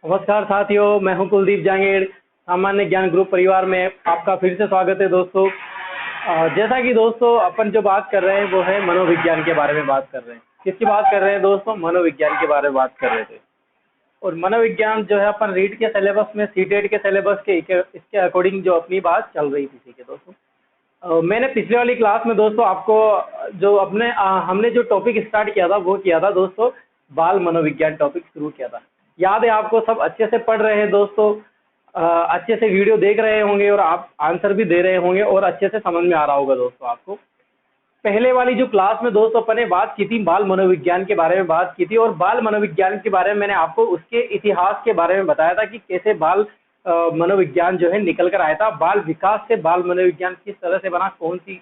नमस्कार साथियों, मैं हूं कुलदीप जांगेड़। सामान्य ज्ञान ग्रुप परिवार में आपका फिर से स्वागत है दोस्तों। जैसा कि दोस्तों अपन जो बात कर रहे हैं वो है मनोविज्ञान के बारे में बात कर रहे हैं। किसकी बात कर रहे हैं दोस्तों? मनोविज्ञान के बारे में बात कर रहे थे। और मनोविज्ञान जो है अपन रीट के सिलेबस में, सीटेट के सिलेबस के इसके अकॉर्डिंग जो अपनी बात चल रही थी। ठीक है दोस्तों, मैंने पिछले वाली क्लास में दोस्तों आपको जो अपने हमने जो टॉपिक स्टार्ट किया था वो किया था दोस्तों, बाल मनोविज्ञान टॉपिक शुरू किया था। याद है आपको? सब अच्छे से पढ़ रहे हैं दोस्तों, अच्छे से वीडियो देख रहे होंगे और आप आंसर भी दे रहे होंगे और अच्छे से समझ में आ रहा होगा दोस्तों आपको। पहले वाली जो क्लास में दोस्तों अपन ने बात की थी, बाल मनोविज्ञान के बारे में बात की थी। और बाल मनोविज्ञान के बारे में मैंने आपको उसके इतिहास के बारे में बताया था कि कैसे बाल मनोविज्ञान जो है निकल कर आया था। बाल विकास से बाल मनोविज्ञान किस तरह से बना, कौन सी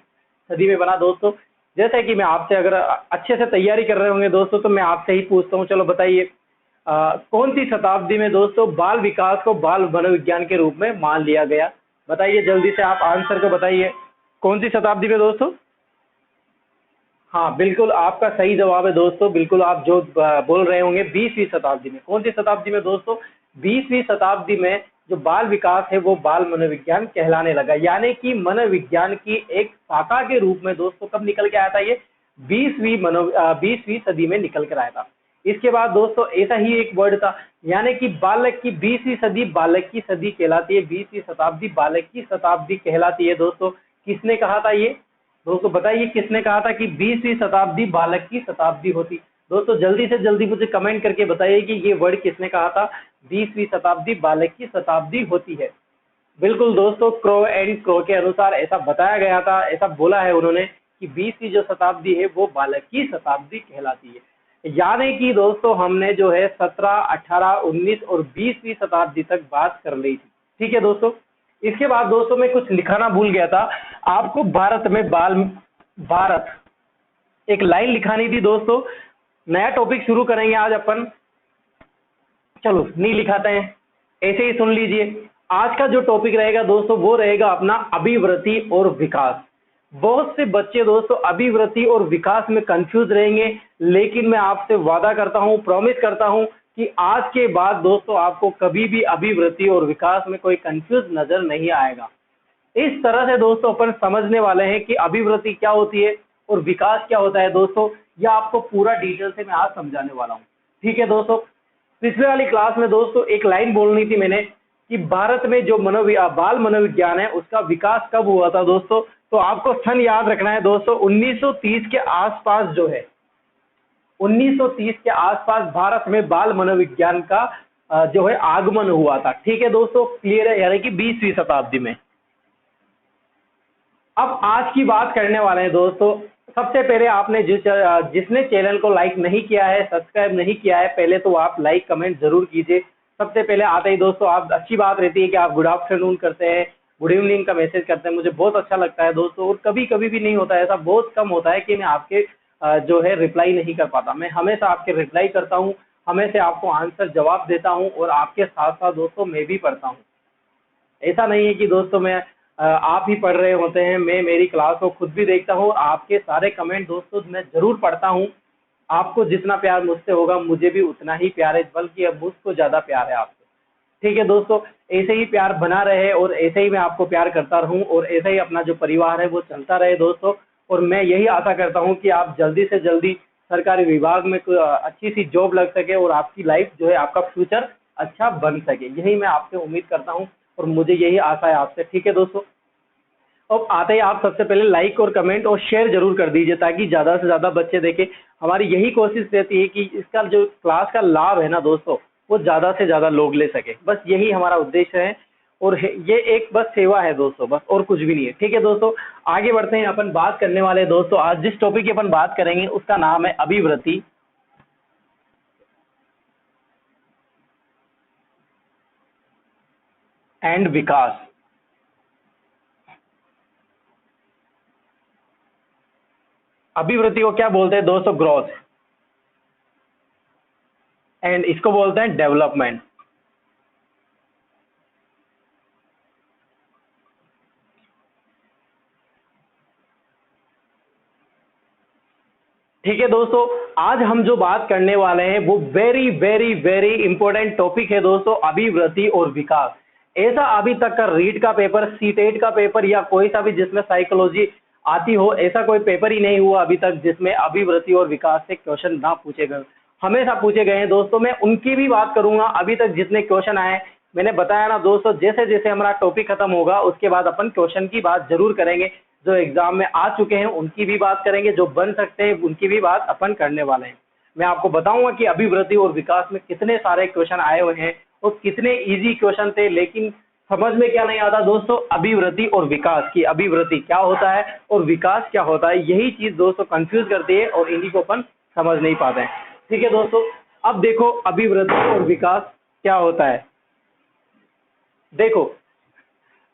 सदी में बना दोस्तों। जैसे कि मैं आपसे, अगर अच्छे से तैयारी कर रहे होंगे दोस्तों, तो मैं आपसे ही पूछता हूँ, चलो बताइए कौन सी शताब्दी में दोस्तों बाल विकास को बाल मनोविज्ञान के रूप में मान लिया गया? बताइए जल्दी से, आप आंसर को बताइए। कौन सी शताब्दी में दोस्तों? हाँ बिल्कुल, आपका सही जवाब है दोस्तों। बिल्कुल, आप जो बोल रहे होंगे 20वीं शताब्दी में। कौन सी शताब्दी में दोस्तों? 20वीं शताब्दी में जो बाल विकास है वो बाल मनोविज्ञान कहलाने लगा। यानी कि मनोविज्ञान की एक शाखा के रूप में दोस्तों कब निकल के आया था ये? 20वीं सदी में निकल कर आया था। इसके बाद दोस्तों ऐसा ही एक वर्ड था, यानी कि बालक की 20वीं सदी बालक की सदी कहलाती है। 20वीं शताब्दी बालक की शताब्दी कहलाती है दोस्तों। किसने कहा था ये दोस्तों? बताइए किसने कहा था कि 20वीं शताब्दी बालक की शताब्दी होती? दोस्तों जल्दी से जल्दी मुझे कमेंट करके बताइए कि ये वर्ड किसने कहा था, 20वीं शताब्दी बालक की शताब्दी होती है। बिल्कुल दोस्तों, क्रो एंड क्रो के अनुसार ऐसा बताया गया था, ऐसा बोला है उन्होंने कि 20वीं जो शताब्दी है वो बालक की शताब्दी कहलाती है। यानी कि दोस्तों हमने जो है 17, 18, 19 और 20वीं शताब्दी तक बात कर ली थी। ठीक है दोस्तों। इसके बाद दोस्तों मैं कुछ लिखाना भूल गया था आपको। भारत एक लाइन लिखानी थी दोस्तों। नया टॉपिक शुरू करेंगे आज अपन। चलो नहीं लिखाते हैं, ऐसे ही सुन लीजिए। आज का जो टॉपिक रहेगा दोस्तों वो रहेगा अपना अभिवृद्धि और विकास। बहुत से बच्चे दोस्तों अभिवृद्धि और विकास में कंफ्यूज रहेंगे, लेकिन मैं आपसे वादा करता हूं, प्रॉमिस करता हूं कि आज के बाद दोस्तों आपको कभी भी अभिवृद्धि और विकास में कोई कंफ्यूज नजर नहीं आएगा। इस तरह से दोस्तों अपन समझने वाले हैं कि अभिवृद्धि क्या होती है और विकास क्या होता है दोस्तों। यह आपको पूरा डिटेल से मैं आज समझाने वाला हूं। ठीक है दोस्तों। पिछले वाली क्लास में दोस्तों एक लाइन बोलनी थी मैंने कि भारत में जो बाल मनोविज्ञान है उसका विकास कब हुआ था दोस्तों। तो आपको सन याद रखना है दोस्तों, 1930 के आसपास जो है, 1930 के आसपास भारत में बाल मनोविज्ञान का जो है आगमन हुआ था। ठीक है दोस्तों, क्लियर है? यानी कि 20वीं शताब्दी में। अब आज की बात करने वाले हैं दोस्तों। सबसे पहले आपने जिसने चैनल को लाइक नहीं किया है, सब्सक्राइब नहीं किया है, पहले तो आप लाइक कमेंट जरूर कीजिए। सबसे पहले आते ही दोस्तों, आप अच्छी बात रहती है कि आप गुड आफ्टरनून करते हैं, गुड इवनिंग का मैसेज करते हैं। मुझे बहुत अच्छा लगता है दोस्तों। और कभी कभी भी नहीं होता है, ऐसा बहुत कम होता है कि मैं आपके जो है रिप्लाई नहीं कर पाता। मैं हमेशा आपके रिप्लाई करता हूँ, हमेशा आपको आंसर जवाब देता हूँ और आपके साथ साथ दोस्तों मैं भी पढ़ता हूँ। ऐसा नहीं है कि दोस्तों मैं आप ही पढ़ रहे होते हैं, मैं मेरी क्लास को खुद भी देखता हूँ। आपके सारे कमेंट दोस्तों मैं जरूर पढ़ता हूँ। आपको जितना प्यार मुझसे होगा मुझे भी उतना ही प्यार है, बल्कि अब मुझको ज्यादा प्यार है आपसे। ठीक है दोस्तों, ऐसे ही प्यार बना रहे और ऐसे ही मैं आपको प्यार करता रहूं और ऐसे ही अपना जो परिवार है वो चलता रहे दोस्तों। और मैं यही आशा करता हूं कि आप जल्दी से जल्दी सरकारी विभाग में कोई अच्छी सी जॉब लग सके और आपकी लाइफ जो है, आपका फ्यूचर अच्छा बन सके। यही मैं आपसे उम्मीद करता हूं और मुझे यही आशा है आपसे। ठीक है दोस्तों। अब आते ही आप सबसे पहले लाइक और कमेंट और शेयर जरूर कर दीजिए ताकि ज़्यादा से ज़्यादा बच्चे देखें। हमारी यही कोशिश रहती है कि इसका जो क्लास का लाभ है ना दोस्तों, वो ज़्यादा से ज़्यादा लोग ले सके। बस यही हमारा उद्देश्य है। और ये एक बस सेवा है दोस्तों, बस और कुछ भी नहीं है। ठीक है दोस्तों, आगे बढ़ते हैं। अपन बात करने वाले हैं दोस्तों, आज जिस टॉपिक की अपन बात करेंगे उसका नाम है अभिवृद्धि एंड विकास। अभिवृद्धि को क्या बोलते हैं दोस्तों? ग्रोथ। एंड इसको बोलते हैं डेवलपमेंट। ठीक है दोस्तों, आज हम जो बात करने वाले हैं वो very very very important topic है दोस्तों, अभिवृद्धि और विकास। ऐसा अभी तक का रीट का पेपर, सीटेट का पेपर या कोई सा भी जिसमें साइकोलॉजी आती हो, ऐसा कोई पेपर ही नहीं हुआ अभी तक जिसमें अभिवृद्धि और विकास से क्वेश्चन ना पूछे गए। हमेशा पूछे गए हैं दोस्तों। मैं उनकी भी बात करूंगा। अभी तक जितने क्वेश्चन आए, मैंने बताया ना दोस्तों, जैसे जैसे हमारा टॉपिक खत्म होगा उसके बाद अपन क्वेश्चन की बात जरूर करेंगे। जो एग्जाम में आ चुके हैं उनकी भी बात करेंगे, जो बन सकते हैं उनकी भी बात अपन करने वाले हैं। मैं आपको बताऊंगा कि अभिवृद्धि और विकास में कितने सारे क्वेश्चन आए हुए हैं और कितने इजी क्वेश्चन थे, लेकिन समझ में क्या नहीं आता दोस्तों, अभिवृद्धि और विकास की अभिवृद्धि क्या होता है और विकास क्या होता है, यही चीज दोस्तों कंफ्यूज करती है और इन्हीं को अपन समझ नहीं पाते हैं। ठीक है दोस्तों, अब देखो अभिवृद्धि और विकास क्या होता है। देखो,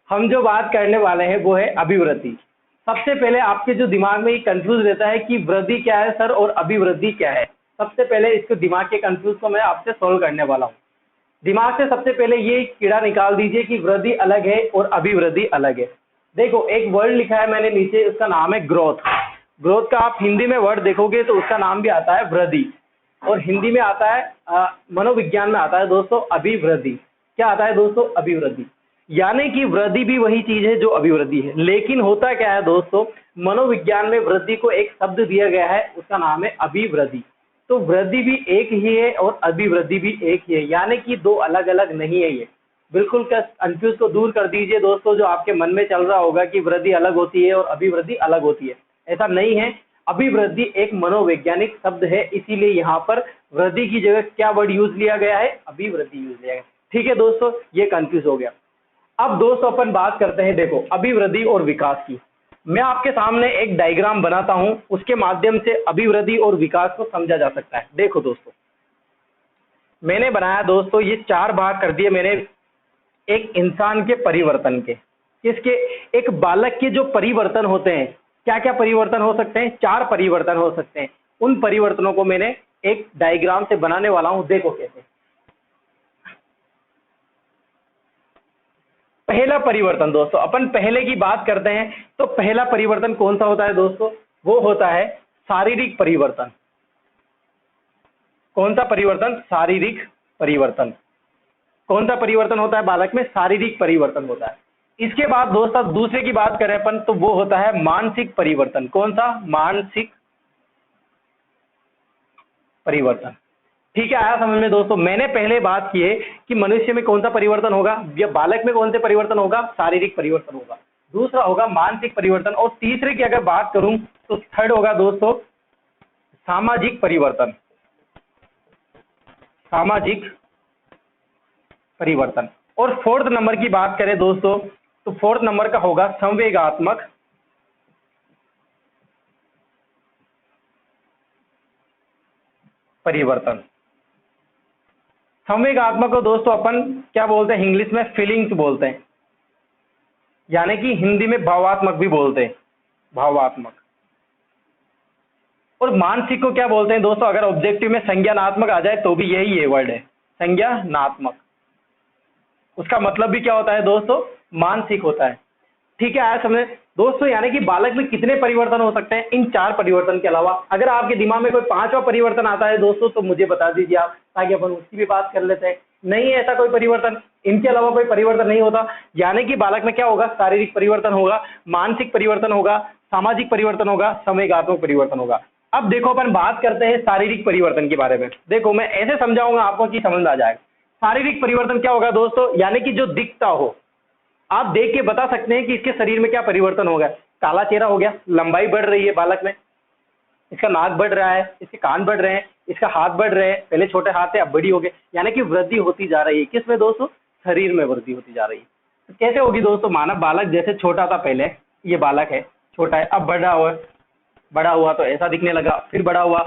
हम जो बात करने वाले हैं वो है अभिवृद्धि। सबसे पहले आपके जो दिमाग में ये कंफ्यूज रहता है कि वृद्धि क्या है सर और अभिवृद्धि क्या है। सबसे पहले इसको दिमाग के कंफ्यूज को मैं आपसे सॉल्व करने वाला हूँ। दिमाग से सबसे पहले ये कीड़ा निकाल दीजिए कि वृद्धि अलग है और अभिवृद्धि अलग है। देखो, एक वर्ड लिखा है मैंने नीचे, उसका नाम है ग्रोथ। ग्रोथ का आप हिंदी में वर्ड देखोगे तो उसका नाम भी आता है वृद्धि, और हिंदी में आता है मनोविज्ञान में आता है दोस्तों अभिवृद्धि। क्या आता है दोस्तों? अभिवृद्धि। यानी कि वृद्धि भी वही चीज है जो अभिवृद्धि है, लेकिन होता क्या है दोस्तों, मनोविज्ञान में वृद्धि को एक शब्द दिया गया है, उसका नाम है अभिवृद्धि। तो वृद्धि भी एक ही है और अभिवृद्धि भी एक ही है, यानी कि दो अलग अलग नहीं है। ये बिल्कुल कंफ्यूज को दूर कर दीजिए दोस्तों, जो आपके मन में चल रहा होगा कि वृद्धि अलग होती है और अभिवृद्धि अलग होती है, ऐसा नहीं है। अभिवृद्धि एक मनोवैज्ञानिक शब्द है, इसीलिए यहाँ पर वृद्धि की जगह क्या वर्ड यूज लिया गया है? अभिवृद्धि यूज लिया गया। ठीक है दोस्तों, ये कंफ्यूज हो गया। अब दोस्तों अपन बात करते हैं, देखो, अभिवृद्धि और विकास की। मैं आपके सामने एक डायग्राम बनाता हूं, उसके माध्यम से अभिवृद्धि और विकास को समझा जा सकता है। देखो दोस्तों, मैंने बनाया दोस्तों, ये 4 भाग कर दिए मैंने एक इंसान के परिवर्तन के। इसके एक बालक के जो परिवर्तन होते हैं, क्या क्या परिवर्तन हो सकते हैं? 4 परिवर्तन हो सकते हैं। उन परिवर्तनों को मैंने एक डायग्राम से बनाने वाला हूं, देखो कैसे। पहला परिवर्तन दोस्तों, अपन पहले की बात करते हैं तो पहला परिवर्तन कौन सा होता है दोस्तों? वो होता है शारीरिक परिवर्तन। कौन सा परिवर्तन? शारीरिक परिवर्तन। कौन सा परिवर्तन होता है बालक में? शारीरिक परिवर्तन होता है। इसके बाद दोस्तों दूसरे की बात करें अपन तो वो होता है मानसिक परिवर्तन। कौन सा? मानसिक परिवर्तन। ठीक है, आया समझ में दोस्तों? मैंने पहले बात की है कि मनुष्य में कौन सा परिवर्तन होगा या बालक में कौन से परिवर्तन होगा? शारीरिक परिवर्तन होगा। दूसरा होगा मानसिक परिवर्तन, और तीसरे की अगर बात करूं तो थर्ड होगा दोस्तों सामाजिक परिवर्तन। सामाजिक परिवर्तन। और फोर्थ नंबर की बात करें दोस्तों तो फोर्थ नंबर का होगा संवेगात्मक परिवर्तन। संवेगात्मक को दोस्तों अपन क्या बोलते हैं? इंग्लिश में फीलिंग्स बोलते हैं, यानी कि हिंदी में भावात्मक भी बोलते हैं, भावात्मक। और मानसिक को क्या बोलते हैं दोस्तों? अगर ऑब्जेक्टिव में संज्ञानात्मक आ जाए तो भी यही है वर्ड है, संज्ञानात्मक। उसका मतलब भी क्या होता है दोस्तों? मानसिक होता है। ठीक है, आया समझ दोस्तों? यानी कि बालक में कितने परिवर्तन हो सकते हैं इन 4 परिवर्तन के अलावा? अगर आपके दिमाग में कोई 5वां परिवर्तन आता है दोस्तों तो मुझे बता दीजिए आप, ताकि अपन उसकी भी बात कर लेते हैं। नहीं है ऐसा कोई परिवर्तन, इनके अलावा कोई परिवर्तन नहीं होता। यानी कि बालक में क्या होगा? शारीरिक परिवर्तन होगा, मानसिक परिवर्तन होगा, सामाजिक परिवर्तन होगा, संवेगात्मक परिवर्तन होगा। अब देखो अपन बात करते हैं शारीरिक परिवर्तन के बारे में। देखो मैं ऐसे समझाऊंगा आपको कि समझ आ जाएगा। शारीरिक परिवर्तन क्या होगा दोस्तों? यानी कि जो दिखता हो, आप देख के बता सकते हैं कि इसके शरीर में क्या परिवर्तन हो गया। काला चेहरा हो गया, लंबाई बढ़ रही है बालक में, इसका नाक बढ़ रहा है, इसके कान बढ़ रहे हैं, इसका हाथ बढ़ रहे हैं, पहले छोटे हाथ थे अब बड़ी हो गए, यानी कि वृद्धि होती जा रही है। किसमें दोस्तों? शरीर में वृद्धि होती जा रही है। तो कैसे होगी दोस्तों? मानव बालक जैसे छोटा था पहले, ये बालक है छोटा है, अब बड़ा हुआ तो ऐसा दिखने लगा, फिर बड़ा हुआ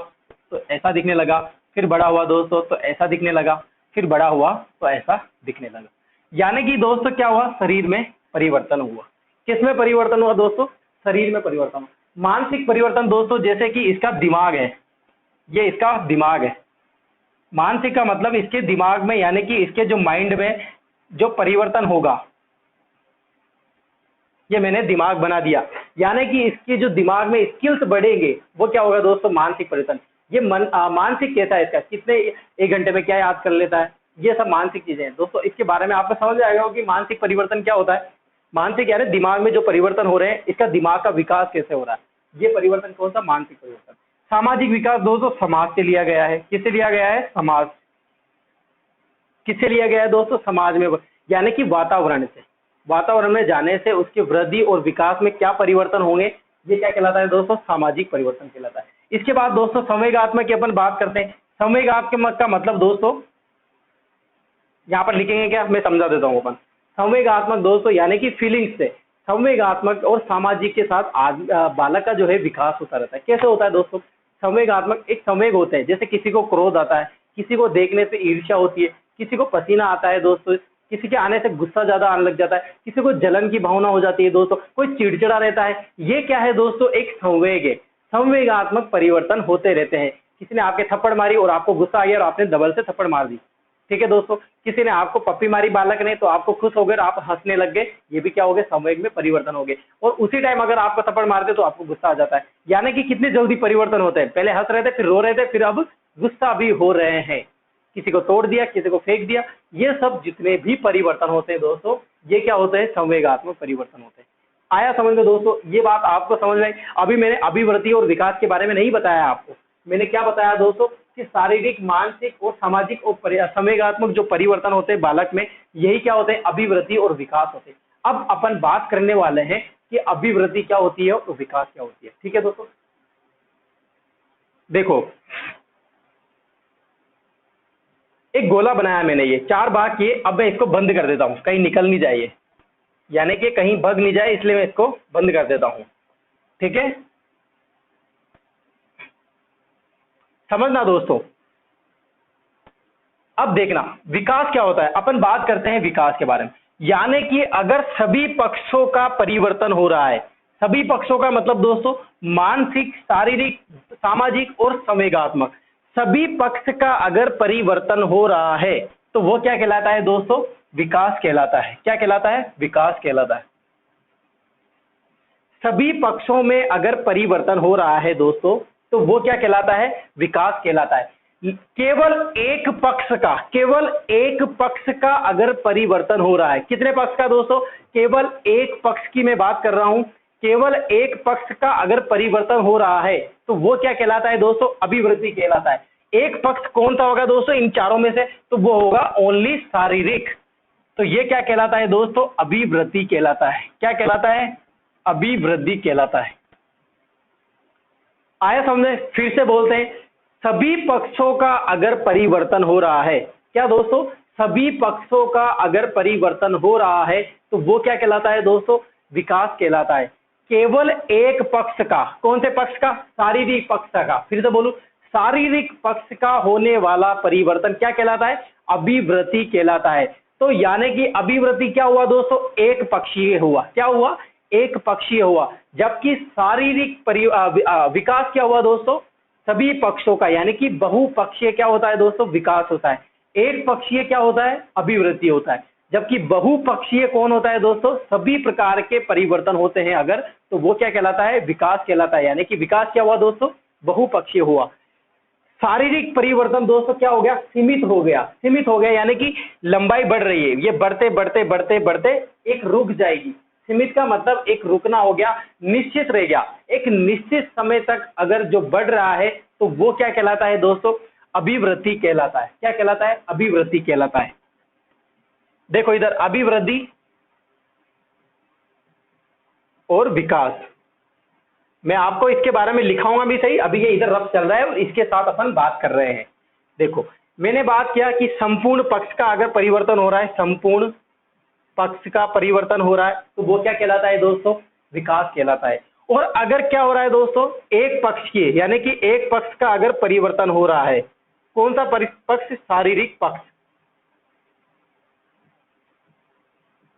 तो ऐसा दिखने लगा, फिर बड़ा हुआ दोस्तों तो ऐसा दिखने लगा, फिर बड़ा हुआ तो ऐसा दिखने लगा। यानी कि दोस्तों क्या हुआ? शरीर में परिवर्तन हुआ। किसमें परिवर्तन हुआ दोस्तों? शरीर में परिवर्तन हुआ। मानसिक परिवर्तन दोस्तों, जैसे कि इसका दिमाग है, ये इसका दिमाग है। मानसिक का मतलब इसके दिमाग में, यानी कि इसके जो माइंड में जो परिवर्तन होगा, ये मैंने दिमाग बना दिया। यानी कि इसकी जो दिमाग में स्किल्स बढ़ेंगे वो क्या होगा दोस्तों, मानसिक परिवर्तन। ये मानसिक कैसा है इसका, कितने एक घंटे में क्या याद कर लेता है, ये सब मानसिक चीजें हैं दोस्तों। इसके बारे में आपको समझ आएगा कि मानसिक परिवर्तन क्या होता है। मानसिक यानी दिमाग में जो परिवर्तन हो रहे हैं, इसका दिमाग का विकास कैसे हो रहा है, ये परिवर्तन कौन सा, मानसिक परिवर्तन। सामाजिक विकास दोस्तों समाज से लिया गया है, किससे लिया गया है, समाज, किससे लिया गया है दोस्तों, समाज में, यानी कि वातावरण से। वातावरण में जाने से उसकी वृद्धि और विकास में क्या परिवर्तन होंगे, ये क्या कहलाता है दोस्तों, सामाजिक परिवर्तन कहलाता है। इसके बाद दोस्तों संवेगात्मक की अपन बात करते हैं। संवेगात्मक का मतलब दोस्तों यहाँ पर लिखेंगे क्या, मैं समझा देता हूँ अपन। संवेगात्मक दोस्तों यानी कि फीलिंग्स से संवेगात्मक और सामाजिक के साथ बालक का जो है विकास होता रहता है। कैसे होता है दोस्तों, संवेगात्मक एक संवेग होता है, जैसे किसी को क्रोध आता है, किसी को देखने से ईर्ष्या होती है, किसी को पसीना आता है दोस्तों, किसी के आने से गुस्सा ज्यादा आने लग जाता है, किसी को जलन की भावना हो जाती है दोस्तों, कोई चिड़चिड़ा रहता है। ये क्या है दोस्तों, एक संवेग है। संवेगात्मक परिवर्तन होते रहते हैं। किसी ने आपके थप्पड़ मारी और आपको गुस्सा आ गया और आपने डबल से थप्पड़ मार दी, ठीक है दोस्तों। किसी ने आपको पप्पी मारी बालक ने, तो आपको खुश हो गए, आप हंसने लग गए, ये भी क्या हो गए, संवेग में परिवर्तन हो गए। और उसी टाइम अगर आपको थप्पड़ मारते तो आपको गुस्सा आ जाता है। यानी कि कितनी जल्दी परिवर्तन होते हैं, पहले हंस रहे थे, फिर रो रहे थे, फिर अब गुस्सा भी हो रहे हैं, किसी को तोड़ दिया, किसी को फेंक दिया। ये सब जितने भी परिवर्तन होते हैं दोस्तों, ये क्या होते हैं, संवेगात्मक परिवर्तन होते हैं। आया समझ में दोस्तों, ये बात आपको समझ में आई। अभी मैंने अभिवृद्धि और विकास के बारे में नहीं बताया आपको, मैंने क्या बताया दोस्तों कि शारीरिक, मानसिक और सामाजिक और संवेगात्मक जो परिवर्तन होते हैं बालक में, यही क्या होते हैं, अभिवृद्धि और विकास होते हैं। अब अपन बात करने वाले हैं कि अभिवृद्धि क्या होती है और विकास क्या होती है, ठीक है दोस्तों। देखो एक गोला बनाया मैंने, ये 4 भाग किए। अब मैं इसको बंद कर देता हूं, कहीं निकल नहीं जाए, यानी कि कहीं भग नहीं जाए, इसलिए मैं इसको बंद कर देता हूं, ठीक है। समझना दोस्तों। अब देखना विकास क्या होता है, अपन बात करते हैं विकास के बारे में। यानी कि अगर सभी पक्षों का परिवर्तन हो रहा है, सभी पक्षों का मतलब दोस्तों मानसिक, शारीरिक, सामाजिक और संवेगात्मक, सभी पक्ष का अगर परिवर्तन हो रहा है तो वो क्या कहलाता है दोस्तों, विकास कहलाता है। क्या कहलाता है, विकास कहलाता है। सभी पक्षों में अगर परिवर्तन हो रहा है दोस्तों तो वो क्या कहलाता है, विकास कहलाता है। केवल एक पक्ष का, केवल एक पक्ष का अगर परिवर्तन हो रहा है, कितने पक्ष का दोस्तों, केवल एक पक्ष की मैं बात कर रहा हूं। केवल एक पक्ष का अगर परिवर्तन हो रहा है तो वो क्या कहलाता है दोस्तों, अभिवृद्धि कहलाता है। एक पक्ष कौन सा होगा दोस्तों इन चारों में से, तो वो होगा ओनली शारीरिक। तो ये क्या कहलाता है दोस्तों, अभिवृद्धि कहलाता है। क्या कहलाता है, अभिवृद्धि कहलाता है। आया समझे, फिर से बोलते हैं, सभी पक्षों का अगर परिवर्तन हो रहा है, क्या दोस्तों, सभी पक्षों का अगर परिवर्तन हो रहा है तो वो क्या कहलाता है दोस्तों, विकास कहलाता है। केवल एक पक्ष का, कौन से पक्ष का, शारीरिक पक्ष का, फिर से बोलूं, शारीरिक पक्ष का होने वाला परिवर्तन क्या कहलाता है, अभिवृद्धि कहलाता है। तो यानी कि अभिवृद्धि क्या हुआ दोस्तों, एक पक्षीय हुआ। क्या हुआ, एक पक्षीय हुआ। जबकि शारीरिक विकास क्या हुआ दोस्तों, सभी पक्षों का, यानी कि बहुपक्षीय क्या होता है दोस्तों, विकास होता है। एक पक्षीय क्या होता है, अभिवृद्धि होता है। जबकि बहुपक्षीय कौन होता है दोस्तों, सभी प्रकार के परिवर्तन होते हैं अगर, तो वो क्या कहलाता है, विकास कहलाता है। यानी कि विकास क्या हुआ दोस्तों, बहुपक्षीय हुआ। शारीरिक परिवर्तन दोस्तों क्या हो गया, सीमित हो गया। सीमित हो गया यानी कि लंबाई बढ़ रही है, ये बढ़ते बढ़ते बढ़ते बढ़ते एक रुक जाएगी। सीमित का मतलब एक रुकना हो गया, निश्चित रह गया। एक निश्चित समय तक अगर जो बढ़ रहा है तो वो क्या कहलाता है दोस्तों, अभिवृद्धि कहलाता है। क्या कहलाता है, अभिवृद्धि कहलाता है। देखो इधर अभिवृद्धि और विकास, मैं आपको इसके बारे में लिखाऊंगा भी सही, अभी ये इधर रफ चल रहा है और इसके साथ अपन बात कर रहे हैं। देखो मैंने बात किया कि संपूर्ण पक्ष का अगर परिवर्तन हो रहा है, संपूर्ण पक्ष का परिवर्तन हो रहा है तो वो क्या कहलाता है दोस्तों, विकास कहलाता है। और अगर क्या हो रहा है दोस्तों, एक पक्ष की, यानी कि एक पक्ष का अगर परिवर्तन हो रहा है, कौन सा पक्ष, शारीरिक पक्ष,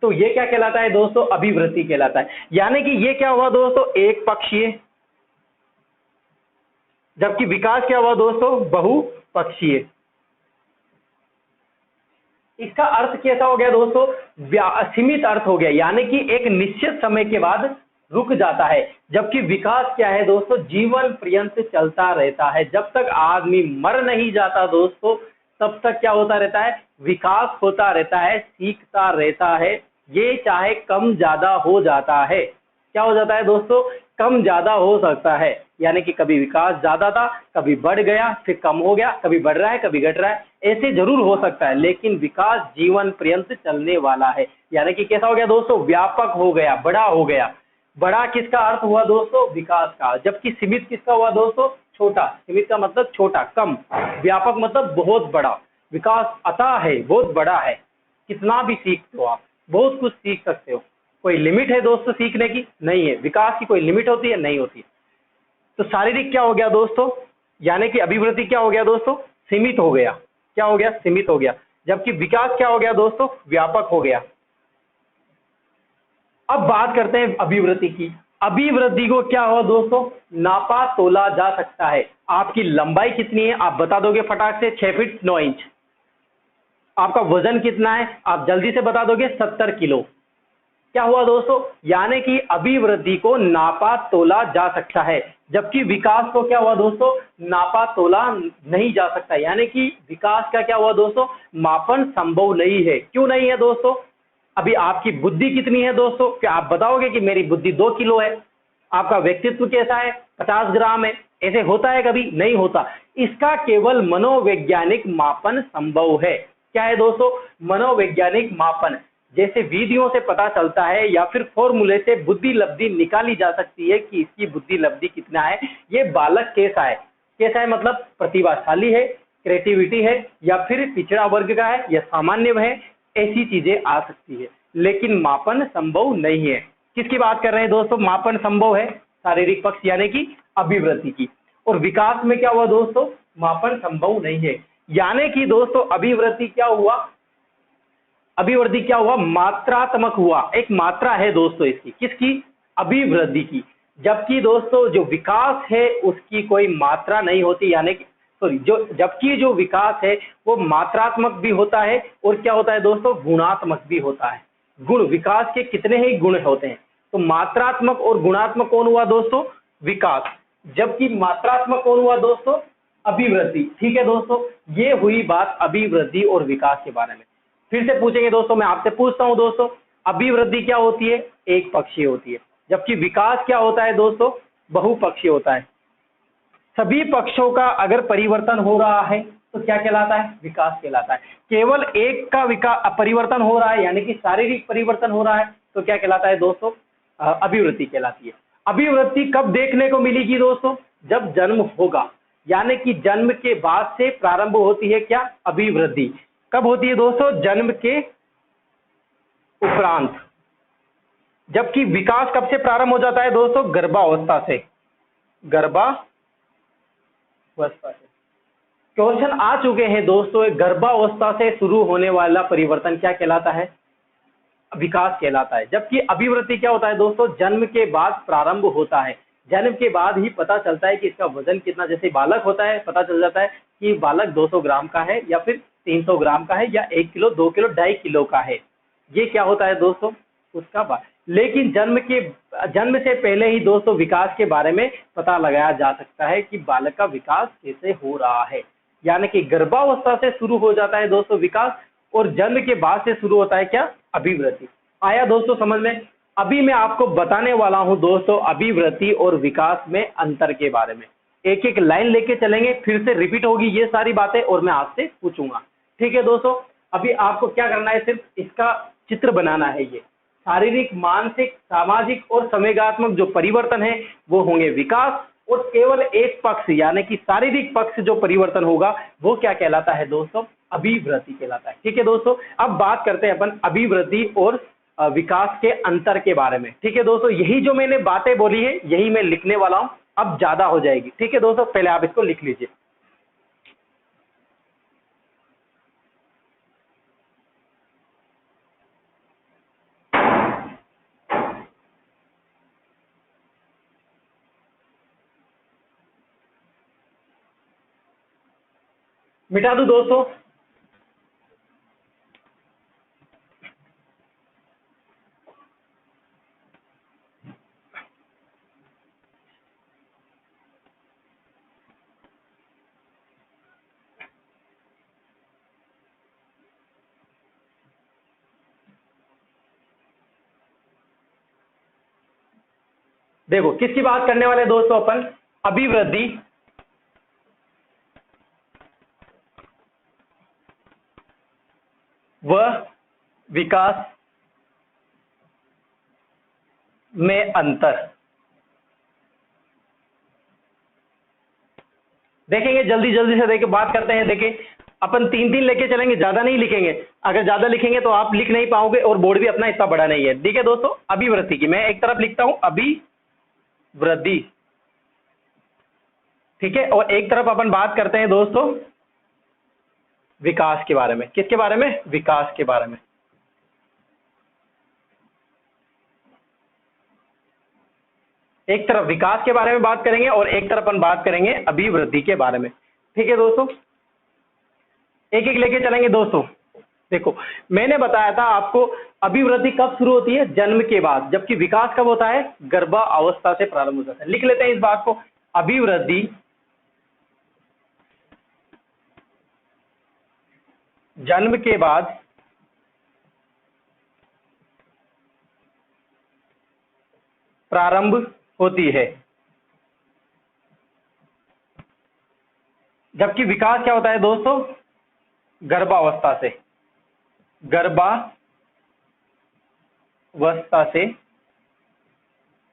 तो ये क्या कहलाता है दोस्तों, अभिवृद्धि कहलाता है। यानी कि ये क्या हुआ दोस्तों, एक पक्षीय, जबकि विकास क्या हुआ दोस्तों, बहुपक्षीय। इसका अर्थ कैसा हो गया दोस्तों, सीमित अर्थ हो गया। यानी कि एक निश्चित समय के बाद रुक जाता है। जबकि विकास क्या है दोस्तों, जीवन पर्यंत चलता रहता है। जब तक आदमी मर नहीं जाता दोस्तों, तब तक क्या होता रहता है, विकास होता रहता है, सीखता रहता है। ये चाहे कम ज्यादा हो जाता है, क्या हो जाता है दोस्तों, कम ज्यादा हो सकता है। यानी कि कभी विकास ज्यादा था, कभी बढ़ गया, फिर कम हो गया, कभी बढ़ रहा है, कभी घट रहा है, ऐसे जरूर हो सकता है, लेकिन विकास जीवन पर्यंत चलने वाला है। यानी कि कैसा हो गया दोस्तों, व्यापक हो गया, बड़ा हो गया। बड़ा किसका अर्थ हुआ दोस्तों, विकास का। जबकि सीमित किसका हुआ दोस्तों, छोटा। सीमित का मतलब छोटा, कम। व्यापक मतलब बहुत बड़ा। विकास अतः है, बहुत बड़ा है, कितना भी सीखते हो आप, बहुत कुछ सीख सकते हो। कोई लिमिट है दोस्तों सीखने की, नहीं है। विकास की कोई लिमिट होती है, नहीं होती। तो शारीरिक क्या हो गया दोस्तों, यानी कि अभिवृद्धि क्या हो गया दोस्तों, सीमित हो गया। क्या हो गया, सीमित हो गया। जबकि विकास क्या हो गया दोस्तों, व्यापक हो गया। अब बात करते हैं अभिवृद्धि की। अभिवृद्धि को क्या हो दोस्तों, नापा तोला जा सकता है। आपकी लंबाई कितनी है आप बता दोगे फटाक से, 6 फीट 9 इंच। आपका वजन कितना है आप जल्दी से बता दोगे, 70 किलो। क्या हुआ दोस्तों, यानी कि अभिवृद्धि को नापा तोला जा सकता है। जबकि विकास को क्या हुआ दोस्तों, नापा तोला नहीं जा सकता। यानी कि विकास का क्या हुआ दोस्तों, मापन संभव नहीं है। क्यों नहीं है दोस्तों, अभी आपकी बुद्धि कितनी है दोस्तों, क्या आप बताओगे कि मेरी बुद्धि 2 किलो है। आपका व्यक्तित्व कैसा है, 50 ग्राम है। ऐसे होता है कभी, नहीं होता। इसका केवल मनोवैज्ञानिक मापन संभव है। क्या है दोस्तों, मनोवैज्ञानिक मापन। जैसे विधियों से पता चलता है या फिर फॉर्मूले से बुद्धि लब्धि निकाली जा सकती है कि इसकी बुद्धि लब्धि कितना है, ये बालक कैसा है। कैसा है मतलब प्रतिभाशाली है, क्रिएटिविटी है, या फिर पिछड़ा वर्ग का है, या सामान्य है। ऐसी चीजें आ सकती है, लेकिन मापन संभव नहीं है। किसकी बात कर रहे हैं दोस्तों, मापन संभव है शारीरिक पक्ष यानी कि अभिवृद्धि की। और विकास में क्या हुआ दोस्तों, मापन संभव नहीं है। यानी कि दोस्तों अभिवृद्धि क्या हुआ, अभिवृद्धि क्या हुआ, मात्रात्मक हुआ। एक मात्रा है दोस्तों इसकी, किसकी, अभिवृद्धि की। जबकि दोस्तों जो विकास है उसकी कोई मात्रा नहीं होती। यानी कि सॉरी, जो जबकि जो विकास है वो मात्रात्मक भी होता है, और क्या होता है दोस्तों, गुणात्मक भी होता है। गुण, विकास के कितने ही गुण होते हैं। तो मात्रात्मक और गुणात्मक कौन हुआ दोस्तों, विकास। जबकि मात्रात्मक कौन हुआ दोस्तों, अभिवृद्धि। ठीक है दोस्तों, ये हुई बात अभिवृद्धि और विकास के बारे में। फिर से पूछेंगे दोस्तों, मैं आपसे पूछता हूं दोस्तों, अभिवृद्धि क्या होती है, एक पक्षीय होती है। जबकि विकास क्या होता है दोस्तों, बहुपक्षीय होता है। सभी पक्षों का अगर परिवर्तन हो रहा है तो क्या कहलाता है, विकास कहलाता है। केवल एक का विकास परिवर्तन हो रहा है, यानी कि शारीरिक परिवर्तन हो रहा है, तो क्या कहलाता है दोस्तों, अभिवृद्धि कहलाती है। अभिवृद्धि कब देखने को मिलेगी दोस्तों, जब जन्म होगा। यानी कि जन्म के बाद से प्रारंभ होती है क्या, अभिवृद्धि। कब होती है दोस्तों, जन्म के उपरांत। जबकि विकास कब से प्रारंभ हो जाता है दोस्तों, गर्भावस्था से। गर्भावस्था से। क्वेश्चन आ चुके हैं दोस्तों, गर्भावस्था से शुरू होने वाला परिवर्तन क्या कहलाता है, विकास कहलाता है। जबकि अभिवृद्धि क्या होता है दोस्तों, जन्म के बाद प्रारंभ होता है। जन्म के बाद ही पता चलता है कि इसका वजन कितना। जैसे बालक होता है, पता चल जाता है कि बालक 200 ग्राम का है, या फिर 300 ग्राम का है, या 1 किलो, 2 किलो, 2.5 किलो का है। ये क्या होता है दोस्तों, उसका बात। लेकिन जन्म से पहले ही दोस्तों विकास के बारे में पता लगाया जा सकता है कि बालक का विकास कैसे हो रहा है। यानी कि गर्भावस्था से शुरू हो जाता है दोस्तों विकास, और जन्म के बाद से शुरू होता है क्या, अभिवृद्धि। आया दोस्तों समझ में। अभी मैं आपको बताने वाला हूं दोस्तों अभिवृद्धि और विकास में अंतर के बारे में। एक एक लाइन लेके चलेंगे, फिर से रिपीट होगी ये सारी बातें, और मैं आपसे पूछूंगा। ठीक है दोस्तों, अभी आपको क्या करना है, सिर्फ इसका चित्र बनाना है। ये शारीरिक, मानसिक, सामाजिक और संवेगात्मक जो परिवर्तन है वो होंगे विकास, और केवल एक पक्ष यानी कि शारीरिक पक्ष जो परिवर्तन होगा वो क्या कहलाता है दोस्तों, अभिवृद्धि कहलाता है। ठीक है दोस्तों, अब बात करते हैं अपन अभिवृद्धि और विकास के अंतर के बारे में। ठीक है दोस्तों, यही जो मैंने बातें बोली है यही मैं लिखने वाला हूं, अब ज्यादा हो जाएगी। ठीक है दोस्तों, पहले आप इसको लिख लीजिए। मिटा दूं दोस्तों, देखो किसकी बात करने वाले दोस्तों अपन, अभिवृद्धि व विकास में अंतर। देखेंगे जल्दी जल्दी से, देखिए बात करते हैं। देखिए अपन तीन तीन लेके चलेंगे, ज्यादा नहीं लिखेंगे, अगर ज्यादा लिखेंगे तो आप लिख नहीं पाओगे और बोर्ड भी अपना इतना बड़ा नहीं है। ठीक है दोस्तों, अभिवृद्धि की मैं एक तरफ लिखता हूं अभिवृद्धि, ठीक है, और एक तरफ अपन बात करते हैं दोस्तों विकास के बारे में। किसके बारे में, विकास के बारे में। एक तरफ विकास के बारे में बात करेंगे और एक तरफ अपन बात करेंगे अभिवृद्धि के बारे में। ठीक है दोस्तों, एक एक लेके चलेंगे दोस्तों। देखो मैंने बताया था आपको अभिवृद्धि कब शुरू होती है, जन्म के बाद, जबकि विकास कब होता है, गर्भावस्था से प्रारंभ हो जाता है। लिख लेते हैं इस बात को, अभिवृद्धि जन्म के बाद प्रारंभ होती है, जबकि विकास क्या होता है दोस्तों, गर्भावस्था से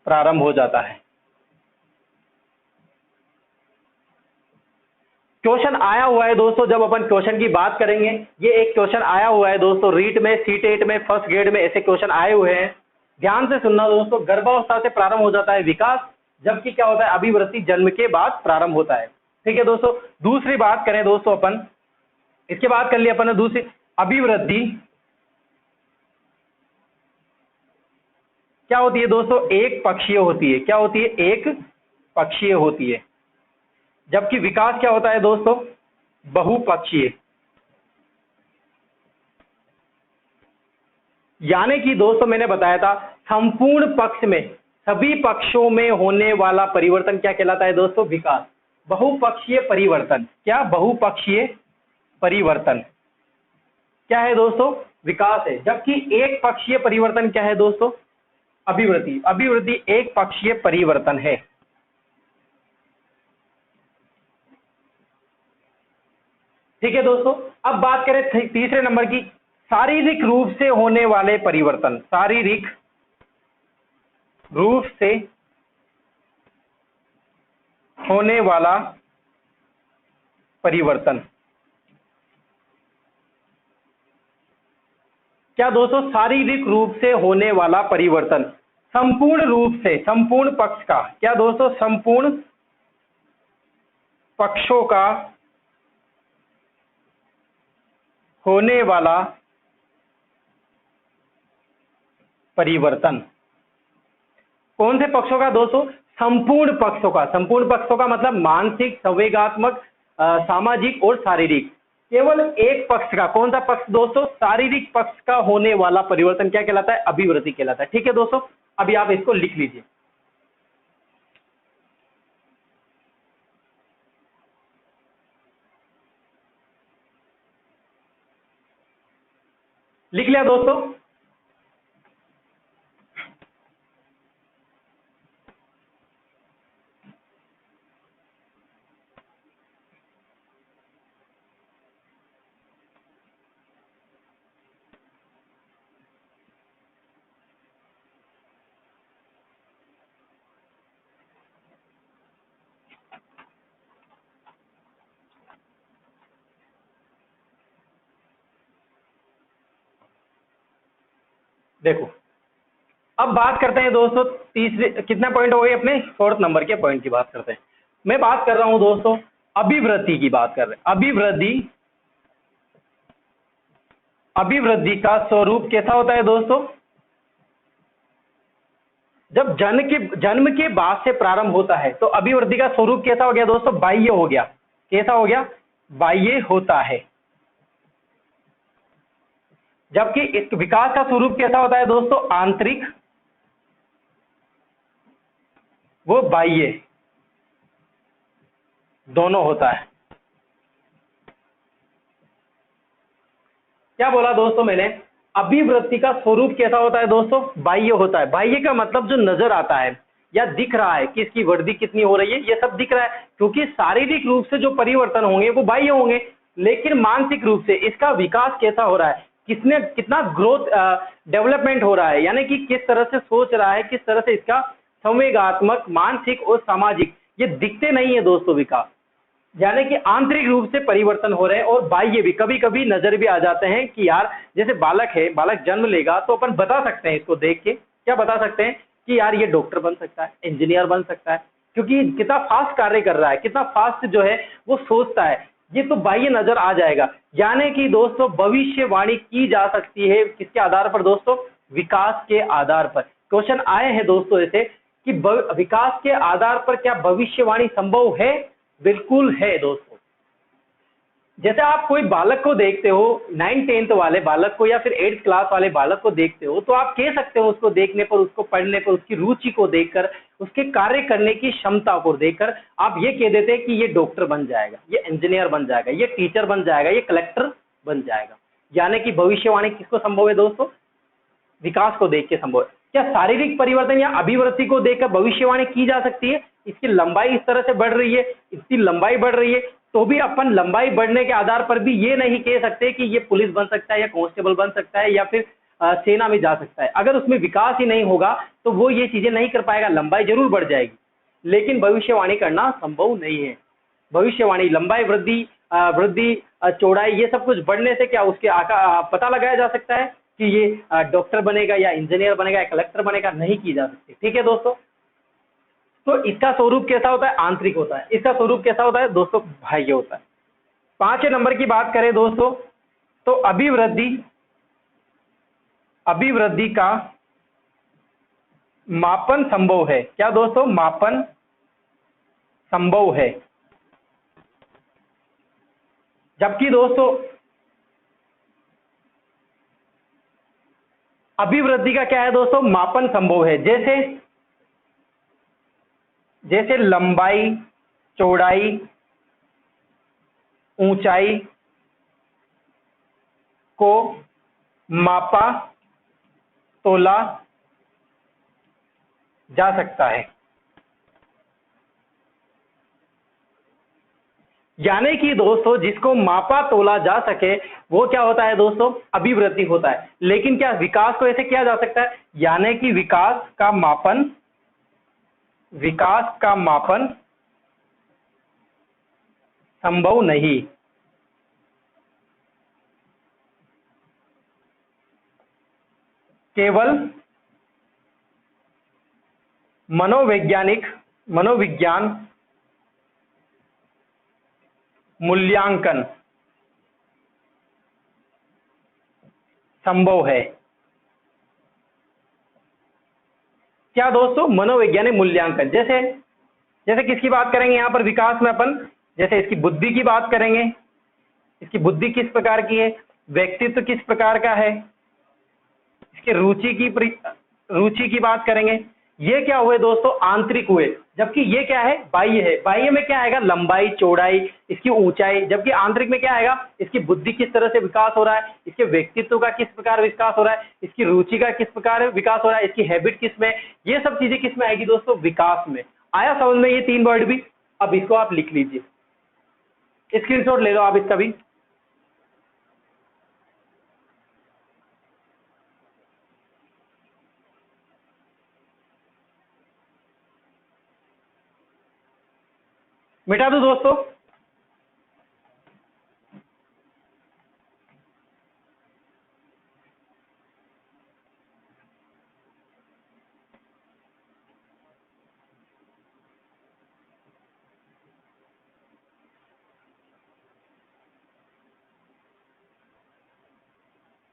प्रारंभ हो जाता है। क्वेश्चन आया हुआ है दोस्तों, जब अपन क्वेश्चन की बात करेंगे, ये एक क्वेश्चन आया हुआ है दोस्तों, रीट में, सीटेट में, फर्स्ट ग्रेड में ऐसे क्वेश्चन आए हुए हैं। ध्यान से सुनना दोस्तों, गर्भावस्था से प्रारंभ हो जाता है विकास, जबकि क्या होता है, अभिवृद्धि जन्म के बाद प्रारंभ होता है। ठीक है दोस्तों, दूसरी बात करें दोस्तों अपन, इसके बाद कर लिया अपन ने दूसरी, अभिवृद्धि क्या होती है दोस्तों, एक पक्षीय होती है। क्या होती है, एक पक्षीय होती है, जबकि विकास क्या होता है दोस्तों, बहुपक्षीय। यानी कि दोस्तों मैंने बताया था संपूर्ण पक्ष में, सभी पक्षों में होने वाला परिवर्तन क्या कहलाता है दोस्तों, विकास। बहुपक्षीय परिवर्तन, क्या, बहुपक्षीय परिवर्तन क्या है दोस्तों, विकास है। जबकि एक पक्षीय परिवर्तन क्या है दोस्तों, अभिवृद्धि। अभिवृद्धि एक पक्षीय परिवर्तन है। ठीक है दोस्तों, अब बात करें तीसरे नंबर की, शारीरिक रूप से होने वाले परिवर्तन। शारीरिक रूप से होने वाला परिवर्तन क्या दोस्तों, शारीरिक रूप से होने वाला परिवर्तन, संपूर्ण रूप से, संपूर्ण पक्ष का, क्या दोस्तों, संपूर्ण पक्षों का होने वाला परिवर्तन। कौन से पक्षों का दोस्तों, संपूर्ण पक्षों का। संपूर्ण पक्षों का मतलब मानसिक, संवेगात्मक, सामाजिक और शारीरिक। केवल एक पक्ष का, कौन सा पक्ष दोस्तों, शारीरिक पक्ष का होने वाला परिवर्तन क्या कहलाता है, अभिवृद्धि कहलाता है। ठीक है दोस्तों, अभी आप इसको लिख लीजिए। लिख लिया दोस्तों, देखो अब बात करते हैं दोस्तों, तीसरे कितना पॉइंट हो गए अपने, फोर्थ नंबर के पॉइंट की बात करते हैं। मैं बात कर रहा हूं दोस्तों अभिवृद्धि की, बात कर रहे हैं अभिवृद्धि। अभिवृद्धि का स्वरूप कैसा होता है दोस्तों, जब जन्म के बाद से प्रारंभ होता है तो अभिवृद्धि का स्वरूप कैसा हो गया दोस्तों, बाह्य हो गया। कैसा हो गया, बाह्य होता है। जबकि इस विकास का स्वरूप कैसा होता है दोस्तों, आंतरिक वो बाह्य, दोनों होता है। क्या बोला दोस्तों मैंने, अभिवृद्धि का स्वरूप कैसा होता है दोस्तों, बाह्य होता है। बाह्य का मतलब जो नजर आता है, या दिख रहा है कि इसकी वृद्धि कितनी हो रही है, ये सब दिख रहा है, क्योंकि शारीरिक रूप से जो परिवर्तन होंगे वो बाह्य होंगे, लेकिन मानसिक रूप से इसका विकास कैसा हो रहा है, किसने कितना ग्रोथ डेवलपमेंट हो रहा है, यानी कि किस तरह से सोच रहा है, किस तरह से इसका संवेगात्मक, मानसिक और सामाजिक, ये दिखते नहीं है दोस्तों विकास, यानी कि आंतरिक रूप से परिवर्तन हो रहे हैं। और बाह्य भी कभी कभी नजर भी आ जाते हैं कि यार जैसे बालक है, बालक जन्म लेगा तो अपन बता सकते हैं इसको देख के, क्या बता सकते हैं कि यार ये डॉक्टर बन सकता है, इंजीनियर बन सकता है, क्योंकि कितना फास्ट कार्य कर रहा है, कितना फास्ट जो है वो सोचता है, ये तो बाह्य नजर आ जाएगा। यानी कि दोस्तों भविष्यवाणी की जा सकती है किसके आधार पर दोस्तों, विकास के आधार पर। क्वेश्चन आए हैं दोस्तों ऐसे कि विकास के आधार पर क्या भविष्यवाणी संभव है, बिल्कुल है दोस्तों। जैसे आप कोई बालक को देखते हो, 9th-10th वाले बालक को या फिर 8th क्लास वाले बालक को देखते हो, तो आप कह सकते हो उसको देखने पर, उसको पढ़ने पर, उसकी रुचि को देखकर, उसके कार्य करने की क्षमता को देखकर आप ये कह देते हैं कि ये डॉक्टर बन जाएगा, ये इंजीनियर बन जाएगा, ये टीचर बन जाएगा, ये कलेक्टर बन जाएगा। यानी कि भविष्यवाणी किसको संभव है दोस्तों, विकास को देख के संभव है। क्या शारीरिक परिवर्तन या अभिवृद्धि को देखकर भविष्यवाणी की जा सकती है, इसकी लंबाई इस तरह से बढ़ रही है, इसकी लंबाई बढ़ रही है, तो भी अपन लंबाई बढ़ने के आधार पर भी ये नहीं कह सकते कि ये पुलिस बन सकता है या कांस्टेबल बन सकता है या फिर सेना में जा सकता है। अगर उसमें विकास ही नहीं होगा तो वो ये चीजें नहीं कर पाएगा, लंबाई जरूर बढ़ जाएगी, लेकिन भविष्यवाणी करना संभव नहीं है। भविष्यवाणी लंबाई वृद्धि चौड़ाई ये सब कुछ बढ़ने से क्या उसके पता लगाया जा सकता है कि ये डॉक्टर बनेगा या इंजीनियर बनेगा या कलेक्टर बनेगा, नहीं की जा सकती। ठीक है दोस्तों, तो इसका स्वरूप कैसा होता है, आंतरिक होता है। इसका स्वरूप कैसा होता है दोस्तों, बाह्य होता है। 5वें नंबर की बात करें दोस्तों, तो अभिवृद्धि का मापन संभव है। क्या दोस्तों, मापन संभव है। जबकि दोस्तों अभिवृद्धि का क्या है दोस्तों, मापन संभव है। जैसे लंबाई, चौड़ाई, ऊंचाई को मापा तोला जा सकता है। यानी कि दोस्तों जिसको मापा तोला जा सके वो क्या होता है दोस्तों, अभिवृद्धि होता है। लेकिन क्या विकास को ऐसे किया जा सकता है, यानी कि विकास का मापन संभव नहीं। केवल मनोविज्ञान मूल्यांकन संभव है। क्या दोस्तों, मनोवैज्ञानिक मूल्यांकन। जैसे किसकी बात करेंगे यहां पर विकास में अपन, जैसे इसकी बुद्धि की बात करेंगे, इसकी बुद्धि किस प्रकार की है, व्यक्तित्व किस प्रकार का है, इसके रुचि की बात करेंगे। ये क्या हुए दोस्तों, आंतरिक हुए। जबकि ये क्या है, बाह्य है। बाह्य में क्या आएगा, लंबाई, चौड़ाई, इसकी ऊंचाई। जबकि आंतरिक में क्या आएगा, इसकी बुद्धि किस तरह से विकास हो रहा है, इसके व्यक्तित्व का किस प्रकार विकास हो रहा है, इसकी रुचि का किस प्रकार विकास हो रहा है, इसकी हैबिट किस में, ये सब चीजें किस में आएगी दोस्तों, विकास में। आया समझ में ये 3 वर्ड भी। अब इसको आप लिख लीजिए, स्क्रीनशॉट ले लो आप इसका भी। मिटा दो दोस्तों।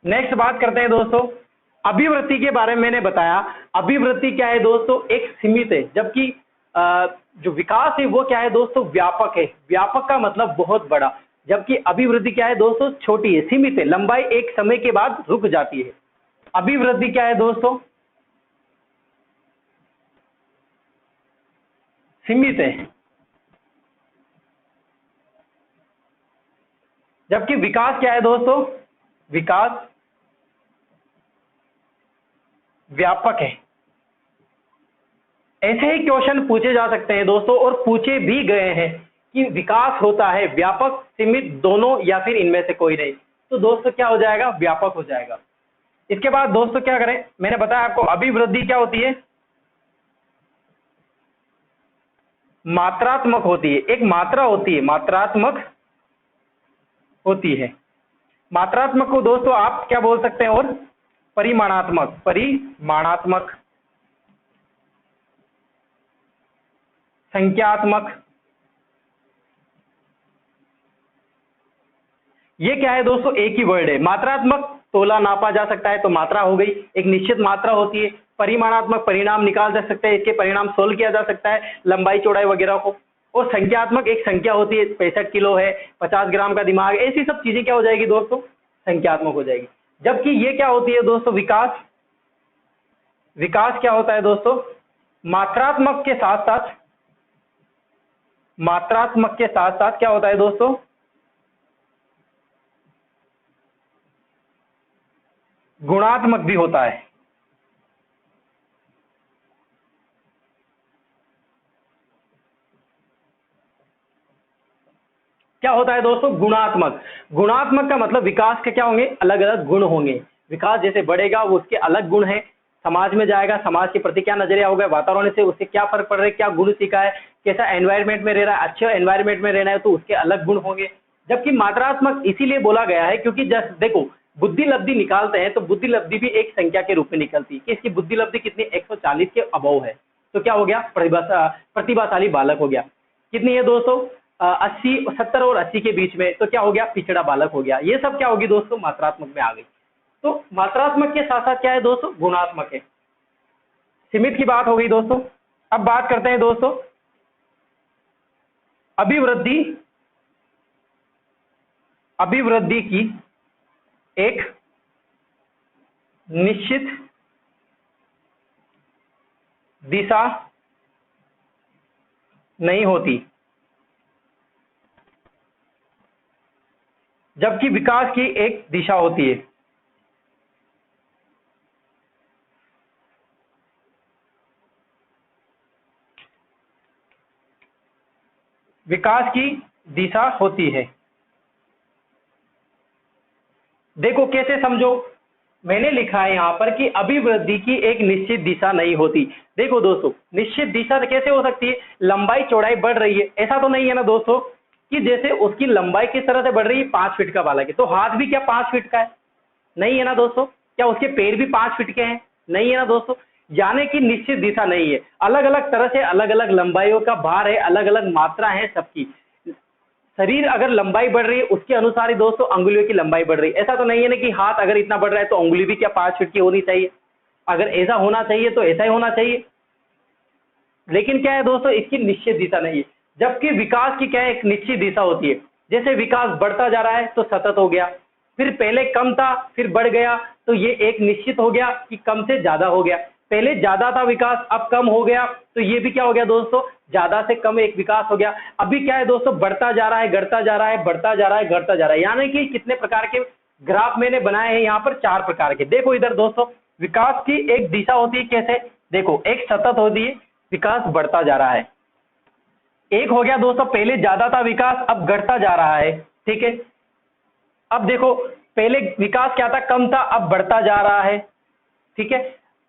नेक्स्ट बात करते हैं दोस्तों, अभिवृत्ति के बारे में मैंने बताया। अभिवृत्ति क्या है दोस्तों, एक सीमित है, जबकि जो विकास है वो क्या है दोस्तों, व्यापक है। व्यापक का मतलब बहुत बड़ा, जबकि अभिवृद्धि क्या है दोस्तों, छोटी है, सीमित है, लंबाई एक समय के बाद रुक जाती है। अभिवृद्धि क्या है दोस्तों, सीमित है। जबकि विकास क्या है दोस्तों, विकास व्यापक है। ऐसे ही क्वेश्चन पूछे जा सकते हैं दोस्तों, और पूछे भी गए हैं कि विकास होता है व्यापक, सीमित, दोनों, या फिर इनमें से कोई नहीं। तो दोस्तों क्या हो जाएगा, व्यापक हो जाएगा। इसके बाद दोस्तों क्या करें, मैंने बताया आपको अभिवृद्धि क्या होती है, मात्रात्मक होती है, एक मात्रा होती है, मात्रात्मक होती है। मात्रात्मक को दोस्तों आप क्या बोल सकते हैं, और परिमाणात्मक, परिमाणात्मक, संख्यात्मक। ये क्या है दोस्तों, एक ही वर्ड है। मात्रात्मक तोला नापा जा सकता है तो मात्रा हो गई, एक निश्चित मात्रा होती है। परिमाणात्मक परिणाम निकाल जा सकते हैं, इसके परिणाम सोल्व किया जा सकता है, लंबाई चौड़ाई वगैरह को। और संख्यात्मक एक संख्या होती है, 65 किलो है, 50 ग्राम का दिमाग, ऐसी सब चीजें क्या हो जाएगी दोस्तों, संख्यात्मक हो जाएगी। जबकि ये क्या होती है दोस्तों, विकास। विकास क्या होता है दोस्तों, मात्रात्मक के साथ साथ, मात्रात्मक के साथ साथ क्या होता है दोस्तों, गुणात्मक भी होता है। क्या होता है दोस्तों, गुणात्मक। गुणात्मक का मतलब विकास के क्या होंगे, अलग अलग गुण होंगे। विकास जैसे बढ़ेगा वो उसके अलग गुण है, समाज में जाएगा, समाज के प्रति क्या नजरिया होगा, वातावरण से उससे क्या फर्क पड़ रहा है, क्या गुण सीखा है, कैसा एनवायरमेंट में रह रहा है, अच्छे एनवायरमेंट में रहना है तो उसके अलग गुण होंगे। जबकि मात्रात्मक इसीलिए बोला गया है क्योंकि जस्ट देखो, बुद्धि लब्धि निकालते हैं तो बुद्धि लब्धि भी एक संख्या के रूप में निकलती है कि इसकी बुद्धि लब्धि कितनी, 140 के अबव है, तो क्या हो गया, प्रतिभाशाली बालक हो गया। कितनी है दोस्तों, 80, 70 और 80 के बीच में, तो क्या हो गया, पिछड़ा बालक हो गया। ये सब क्या होगी दोस्तों, मात्रात्मक में आ गई। तो मात्रात्मक के साथ साथ क्या है दोस्तों, गुणात्मक है। सीमित की बात हो गई दोस्तों। अब बात करते हैं दोस्तों अभिवृद्धि, अभिवृद्धि की एक निश्चित दिशा नहीं होती, जबकि विकास की एक दिशा होती है। विकास की दिशा होती है। देखो कैसे समझो, मैंने लिखा है यहां पर कि अभिवृद्धि की एक निश्चित दिशा नहीं होती। देखो दोस्तों, निश्चित दिशा कैसे हो सकती है, लंबाई चौड़ाई बढ़ रही है, ऐसा तो नहीं है ना दोस्तों कि जैसे उसकी लंबाई किस तरह से बढ़ रही है, 5 फीट का बालक है तो हाथ भी क्या 5 फीट का है, नहीं है ना दोस्तों। क्या उसके पैर भी 5 फीट के हैं, नहीं है ना दोस्तों। यानी कि निश्चित दिशा नहीं है, अलग अलग तरह से अलग अलग लंबाइयों का भार है, अलग अलग मात्रा है सबकी। शरीर अगर लंबाई बढ़ रही है उसके अनुसार ही दोस्तों अंगुलियों की लंबाई बढ़ रही है। ऐसा तो नहीं है ना कि हाथ अगर इतना बढ़ रहा है तो अंगुली भी क्या 5 फीट की होनी चाहिए, अगर ऐसा होना चाहिए तो ऐसा ही होना चाहिए। लेकिन क्या है दोस्तों, इसकी निश्चित दिशा नहीं है। जबकि विकास की क्या है, एक निश्चित दिशा होती है। जैसे विकास बढ़ता जा रहा है तो सतत हो गया, फिर पहले कम था फिर बढ़ गया, तो ये एक निश्चित हो गया कि कम से ज्यादा हो गया। पहले ज्यादा था विकास, अब कम हो गया, तो ये भी क्या हो गया दोस्तों, ज्यादा से कम एक विकास हो गया। अभी क्या है दोस्तों, बढ़ता जा रहा है, घटता जा रहा है, बढ़ता जा रहा है, घटता जा रहा है। यानी कि कितने प्रकार के ग्राफ मैंने बनाए हैं यहाँ पर, 4 प्रकार के। देखो इधर दोस्तों, विकास की एक दिशा होती है, कैसे, देखो एक सतत होती है, विकास बढ़ता जा रहा है। एक हो गया दोस्तों, पहले ज्यादा था विकास अब घटता जा रहा है, ठीक है। अब देखो, पहले विकास क्या था, कम था, अब बढ़ता जा रहा है, ठीक है।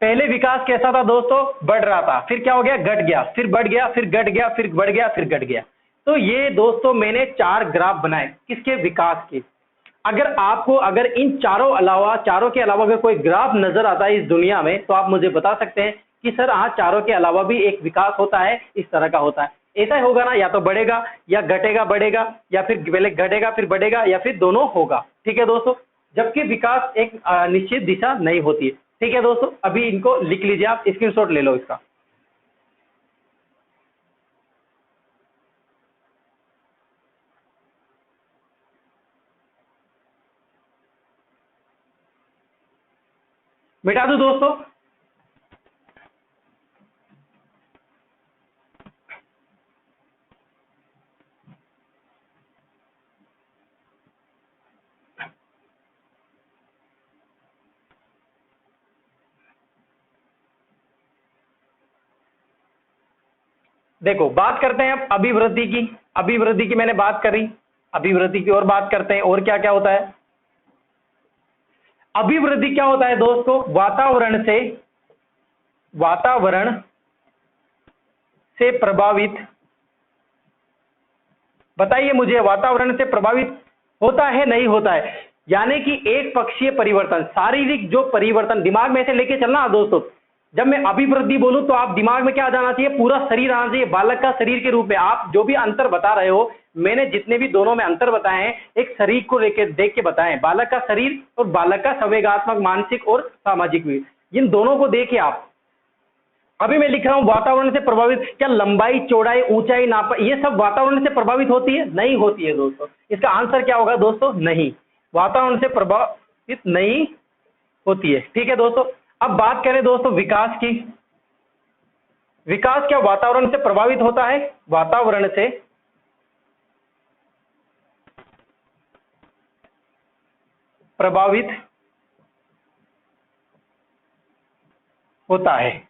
पहले विकास कैसा था दोस्तों, बढ़ रहा था, फिर क्या हो गया, घट गया, फिर बढ़ गया, फिर घट गया, फिर बढ़ गया, फिर घट गया। तो ये दोस्तों मैंने 4 ग्राफ बनाए, किसके, विकास के। अगर आपको, अगर इन चारों के अलावा अगर कोई ग्राफ नजर आता है इस दुनिया में तो आप मुझे बता सकते हैं कि सर हाँ, चारों के अलावा भी एक विकास होता है, इस तरह का होता है। ऐसा ही होगा ना, या तो बढ़ेगा या घटेगा बढ़ेगा, या फिर पहले घटेगा फिर बढ़ेगा, या फिर दोनों होगा, ठीक है दोस्तों। जबकि विकास एक निश्चित दिशा नहीं होती है, ठीक है दोस्तों। अभी इनको लिख लीजिए, आप स्क्रीनशॉट ले लो इसका। मिटा दो दोस्तों। देखो बात करते हैं अब अभिवृद्धि की। अभिवृद्धि की मैंने बात करी, अभिवृद्धि की और बात करते हैं और क्या क्या होता है। अभिवृद्धि क्या होता है दोस्तों, वातावरण से प्रभावित, बताइए मुझे, वातावरण से प्रभावित होता है नहीं होता है। यानी कि एक पक्षीय परिवर्तन, शारीरिक जो परिवर्तन, दिमाग में से लेके चलना दोस्तों। जब मैं अभिवृद्धि बोलूं तो आप दिमाग में क्या जाना चाहिए, पूरा शरीर आना चाहिए, बालक का शरीर के रूप में। आप जो भी अंतर बता रहे हो, मैंने जितने भी दोनों में अंतर बताए हैं, एक शरीर को लेकर देख के बताए, बालक का शरीर और बालक का संवेगात्मक, मानसिक और सामाजिक भी, इन दोनों को देखिए आप। अभी मैं लिख रहा हूं वातावरण से प्रभावित, क्या लंबाई, चौड़ाई, ऊंचाई, नाप, ये सब वातावरण से प्रभावित होती है? नहीं होती है दोस्तों। इसका आंसर क्या होगा दोस्तों, नहीं, वातावरण से प्रभावित नहीं होती है। ठीक है दोस्तों। अब बात करें दोस्तों विकास की। विकास क्या वातावरण से प्रभावित होता है? वातावरण से प्रभावित होता है,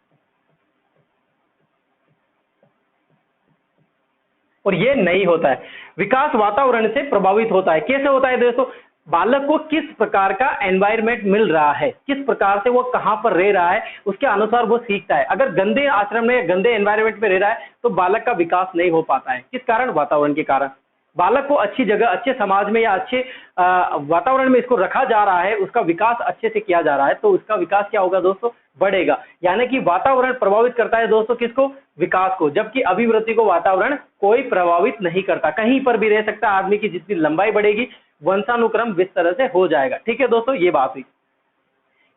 और ये नहीं होता है। विकास वातावरण से प्रभावित होता है। कैसे होता है दोस्तों, बालक को किस प्रकार का एनवायरनमेंट मिल रहा है, किस प्रकार से वो कहां पर रह रहा है, उसके अनुसार वो सीखता है। अगर गंदे आश्रम में, गंदे एनवायरनमेंट में रह रहा है तो बालक का विकास नहीं हो पाता है। किस कारण? वातावरण के कारण। बालक को अच्छी जगह, अच्छे समाज में या अच्छे वातावरण में इसको रखा जा रहा है, उसका विकास अच्छे से किया जा रहा है, तो उसका विकास क्या होगा दोस्तों, बढ़ेगा। यानी कि वातावरण प्रभावित करता है दोस्तों किसको, विकास को, जबकि अभिवृद्धि को वातावरण कोई प्रभावित नहीं करता। कहीं पर भी रह सकता है, आदमी की जितनी लंबाई बढ़ेगी, वंशानुक्रम इस तरह से हो जाएगा। ठीक है दोस्तों, ये बात हुई।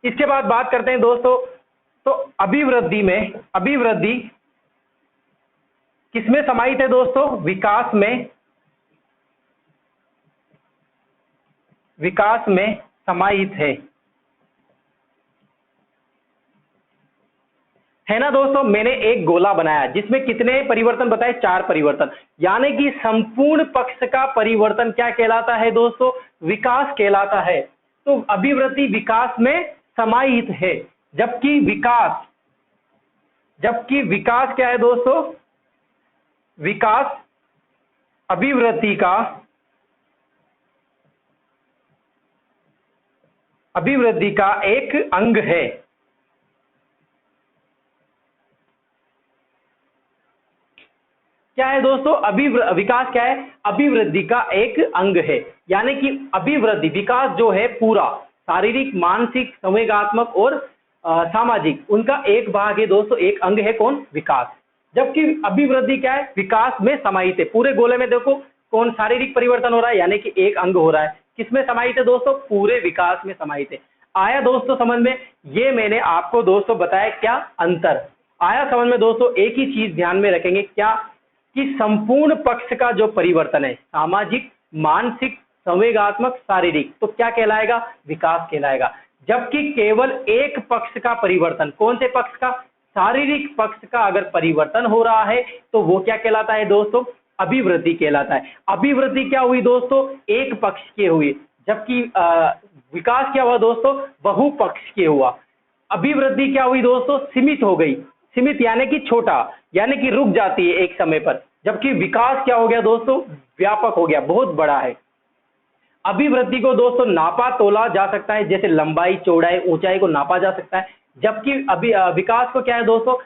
इसके बाद बात करते हैं दोस्तों, तो अभिवृद्धि में, अभिवृद्धि किसमें समाहित है दोस्तों, विकास में, विकास में समाहित है ना दोस्तों। मैंने एक गोला बनाया जिसमें कितने परिवर्तन बताए, 4 परिवर्तन। यानी कि संपूर्ण पक्ष का परिवर्तन क्या कहलाता है दोस्तों, विकास कहलाता है। तो अभिवृद्धि विकास में समाहित है, जबकि विकास क्या है दोस्तों, विकास अभिवृद्धि का, अभिवृद्धि का एक अंग है। क्या है दोस्तों, विकास क्या है, अभिवृद्धि का एक अंग है। यानी कि अभिवृद्धि, विकास जो है पूरा शारीरिक, मानसिक, संवेगात्मक और सामाजिक, उनका एक भाग है दोस्तों, एक अंग है कौन, विकास। जबकि अभिवृद्धि क्या है, विकास में समाहित है। पूरे गोले में देखो कौन शारीरिक परिवर्तन हो रहा है, यानी कि एक अंग हो रहा है, किसमें समाहित है दोस्तों, पूरे विकास में समाहित है। आया दोस्तों समझ में? ये मैंने आपको दोस्तों बताया, क्या अंतर आया समझ में दोस्तों। एक ही चीज ध्यान में रखेंगे, क्या कि संपूर्ण पक्ष का जो परिवर्तन है, सामाजिक, मानसिक, संवेगात्मक, शारीरिक, तो क्या कहलाएगा, विकास कहलाएगा। जबकि केवल एक पक्ष का परिवर्तन, कौन से पक्ष का, शारीरिक पक्ष का अगर परिवर्तन हो रहा है तो वो क्या कहलाता है दोस्तों, अभिवृद्धि कहलाता है। अभिवृद्धि क्या हुई दोस्तों, एक पक्ष की हुई, जबकि विकास क्या हुआ दोस्तों, बहुपक्ष के हुआ। अभिवृद्धि क्या हुई दोस्तों, सीमित हो गई। सीमित यानी कि छोटा, यानी कि रुक जाती है एक समय पर। जबकि विकास क्या हो गया दोस्तों, व्यापक हो गया, बहुत बड़ा है। अभिवृद्धि को दोस्तों नापा तोला जा सकता है, जैसे लंबाई, चौड़ाई, ऊंचाई को नापा जा सकता है। जबकि विकास को क्या है दोस्तों,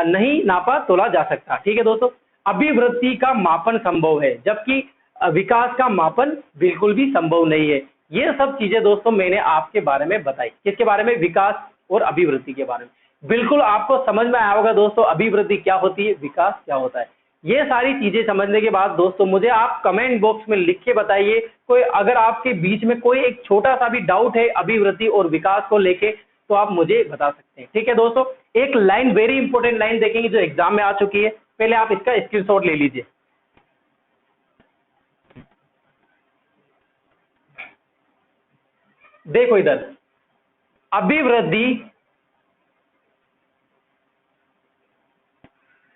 नहीं नापा तोला जा सकता। ठीक है दोस्तों, अभिवृद्धि का मापन संभव है, जबकि विकास का मापन बिल्कुल भी संभव नहीं है। ये सब चीजें दोस्तों मैंने आपके बारे में बताई, किसके बारे में, विकास और अभिवृद्धि के बारे में। बिल्कुल आपको समझ में आया होगा दोस्तों, अभिवृद्धि क्या होती है, विकास क्या होता है। ये सारी चीजें समझने के बाद दोस्तों मुझे आप कमेंट बॉक्स में लिख के बताइए, कोई अगर आपके बीच में कोई एक छोटा सा भी डाउट है अभिवृद्धि और विकास को लेके, तो आप मुझे बता सकते हैं। ठीक है दोस्तों, एक लाइन, वेरी इंपॉर्टेंट लाइन देखेंगे जो एग्जाम में आ चुकी है, पहले आप इसका स्क्रीनशॉट ले लीजिए। देखो इधर, अभिवृद्धि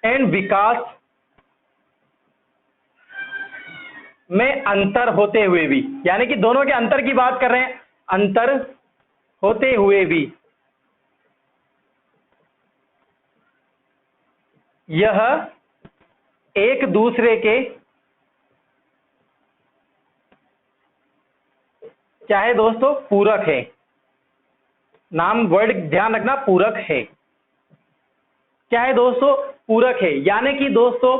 एंड विकास में अंतर होते हुए भी, यानी कि दोनों के अंतर की बात कर रहे हैं, अंतर होते हुए भी यह एक दूसरे के क्या है दोस्तों, पूरक है। नाम वर्ड ध्यान रखना, पूरक है। क्या है दोस्तों, पूरक है। यानी कि दोस्तों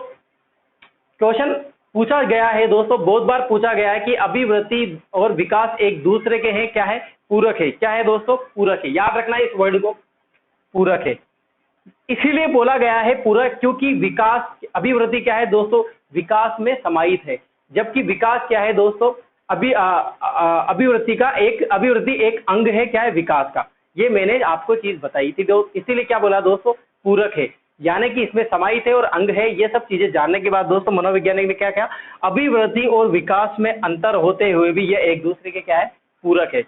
क्वेश्चन पूछा गया है दोस्तों, बहुत बार पूछा गया है कि अभिवृद्धि और विकास एक दूसरे के हैं, क्या है, पूरक है। क्या है दोस्तों, पूरक है। याद रखना इस वर्ड को, पूरक है। इसीलिए बोला गया है पूरक, क्योंकि विकास, अभिवृद्धि क्या है दोस्तों, विकास में समाहित है, जबकि विकास क्या है दोस्तों, अभिवृद्धि एक अंग है, क्या है, विकास का। ये मैंने आपको चीज बताई थी दोस्त, इसीलिए क्या बोला दोस्तों, पूरक है। यानी कि इसमें समाहित है और अंग है। ये सब चीजें जानने के बाद दोस्तों मनोवैज्ञानिक ने क्या कहा, अभिवृद्धि और विकास में अंतर होते हुए भी ये एक दूसरे के क्या है, पूरक है।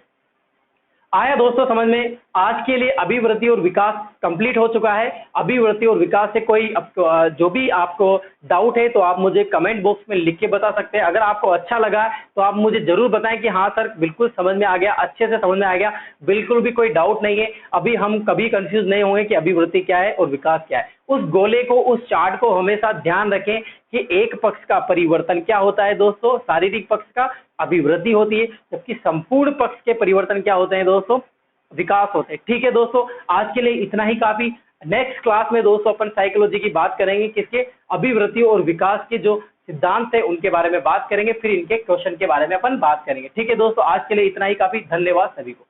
आया दोस्तों समझ में। आज के लिए अभिवृद्धि और विकास कंप्लीट हो चुका है। अभिवृद्धि और विकास से कोई जो भी आपको डाउट है तो आप मुझे कमेंट बॉक्स में लिख के बता सकते हैं। अगर आपको अच्छा लगा तो आप मुझे जरूर बताएं कि हाँ सर बिल्कुल समझ में आ गया, अच्छे से समझ में आ गया, बिल्कुल भी कोई डाउट नहीं है। अभी हम कभी कंफ्यूज नहीं होंगे कि अभिवृद्धि क्या है और विकास क्या है। उस गोले को, उस चार्ट को हमेशा ध्यान रखें कि एक पक्ष का परिवर्तन क्या होता है दोस्तों, शारीरिक पक्ष का अभिवृद्धि होती है, जबकि संपूर्ण पक्ष के परिवर्तन क्या होते हैं दोस्तों, विकास होते हैं। ठीक है दोस्तों, आज के लिए इतना ही काफी। नेक्स्ट क्लास में दोस्तों अपन साइकोलॉजी की बात करेंगे, किसके, अभिवृद्धि और विकास के जो सिद्धांत है उनके बारे में बात करेंगे, फिर इनके क्वेश्चन के बारे में अपन बात करेंगे। ठीक है दोस्तों, आज के लिए इतना ही काफी। धन्यवाद सभी को।